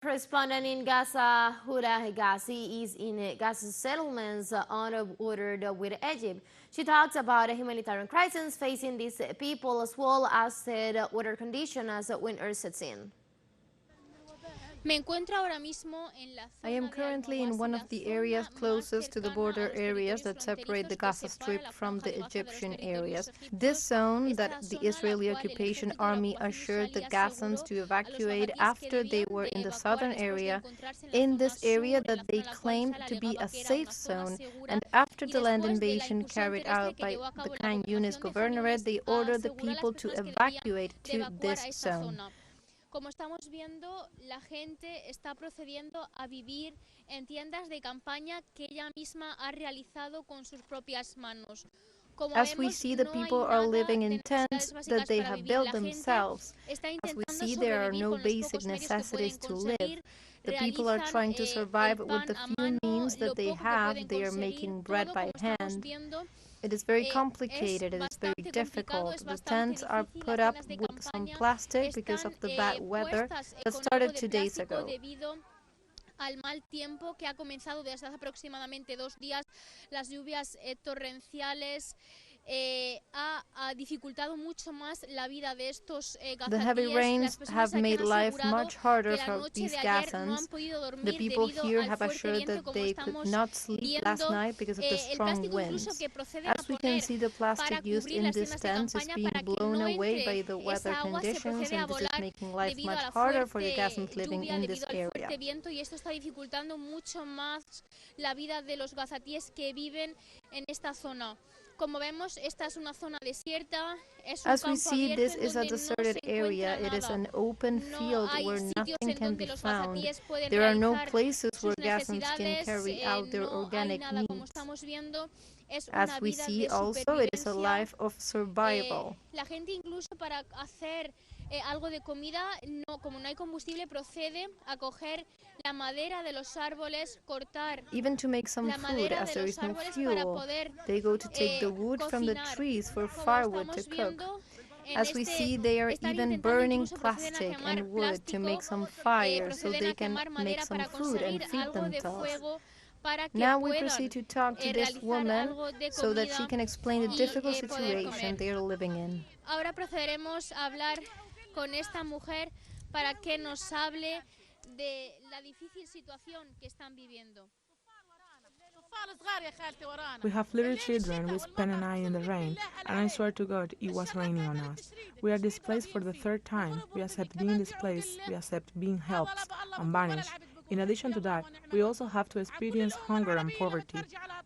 Correspondent in Gaza, Huda Hegazy, is in Gaza settlements on border with Egypt. She talks about a humanitarian crisis facing these people as well as said weather conditions as winter sets in. I am currently in one of the areas closest to the border areas that separate the Gaza Strip from the Egyptian areas. This zone that the Israeli occupation army assured the Gazans to evacuate after they were in the southern area, in this area that they claimed to be a safe zone, and after the land invasion carried out by the Khan Yunis governorate, they ordered the people to evacuate to this zone. Como estamos viendo, la gente está procediendo a vivir en tiendas de campaña que ella misma ha realizado con sus propias manos. As we see, the people are living in tents that they have built themselves. As we see, there are no basic necessities to live. The people are trying to survive with the few means that they have. They are making bread by hand. It is very complicated, it is very difficult. The tents are put up with some plastic because of the bad weather that started 2 days ago. Al mal tiempo que ha comenzado desde hace aproximadamente 2 días, las lluvias torrenciales ha dificultado mucho más la vida de estos The heavy rains have made life much harder for these Gazans. The people here have assured that they could not sleep last night because of the strong winds. As we can see, the plastic used in these tents is being blown away by the weather conditions, and this is making life much harder for the Gazans living in this area. Y esto está dificultando mucho más la vida de los gazatíes que viven en esta zona. Como vemos, esta es una zona desierta. As we see, this is a deserted area. It is an open field where nothing can be found. There are no places where Gazans can carry out their organic needs. As we see also, it is a life of survival. La gente incluso para hacer algo de comida, como no hay combustible, procede a coger la madera de los árboles, cortar. Even to make some food, as there is no fuel, they go to take the wood from the trees for firewood to cook. As we see, they are even burning plastic and wood to make some fire so they can make some food and feed themselves. Now we proceed to talk to this woman so that she can explain the difficult situation they are living in. Ahora procederemos a hablar con esta mujer para que nos hable de la difícil situación que están viviendo. We have little children. We spend a night in the rain, and I swear to God, it was raining on us. We are displaced for the third time. We accept being displaced, we accept being helped and banished. In addition to that, we also have to experience hunger and poverty.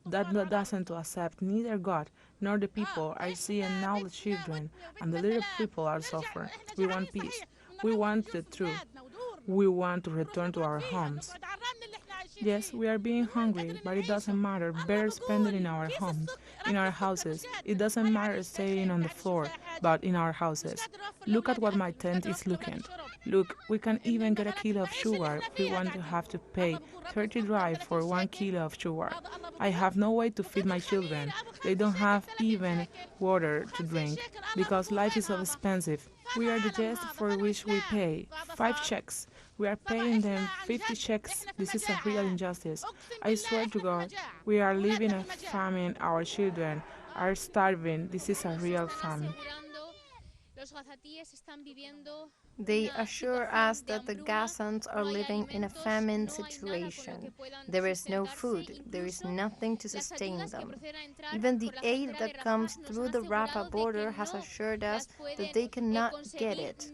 That doesn't accept neither God nor the people. I see and now the children and the little people are suffering. We want peace. We want the truth. We want to return to our homes. Yes, we are being hungry, but it doesn't matter. Better spend it in our homes, in our houses. It doesn't matter staying on the floor, but in our houses. Look at what my tent is looking. Look, we can even get a kilo of sugar. We want to have to pay 30 drive for 1 kilo of sugar. I have no way to feed my children. They don't have even water to drink because life is so expensive. We are the guests for which we pay 5 checks. We are paying them 50 checks. This is a real injustice. I swear to God, we are living a famine. Our children are starving. This is a real famine. They assure us that the Gazans are living in a famine situation. There is no food, there is nothing to sustain them. Even the aid that comes through the Rafah border has assured us that they cannot get it.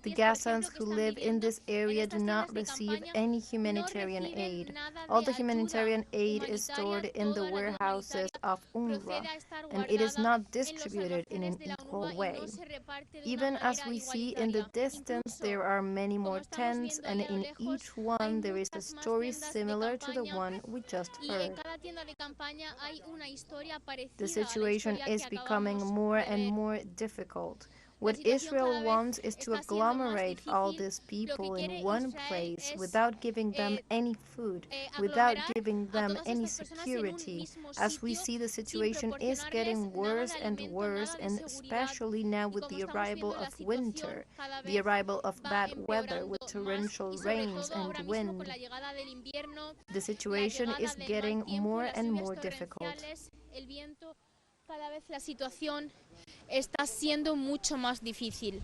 The Gazans who live in this area do not receive any humanitarian aid. All the humanitarian aid is stored in the warehouses of UNRWA, and it is not distributed in an equal way. Even as we see in the distance, there are many more tents, and in each one there is a story similar to the one we just heard. The situation is becoming more and more difficult. What Israel wants is to agglomerate all these people in one place without giving them any food, without giving them any security. As we see, the situation is getting worse and worse, and especially now with the arrival of winter, the arrival of bad weather with torrential rains and wind. The situation is getting more and more difficult. Cada vez la situación está siendo mucho más difícil.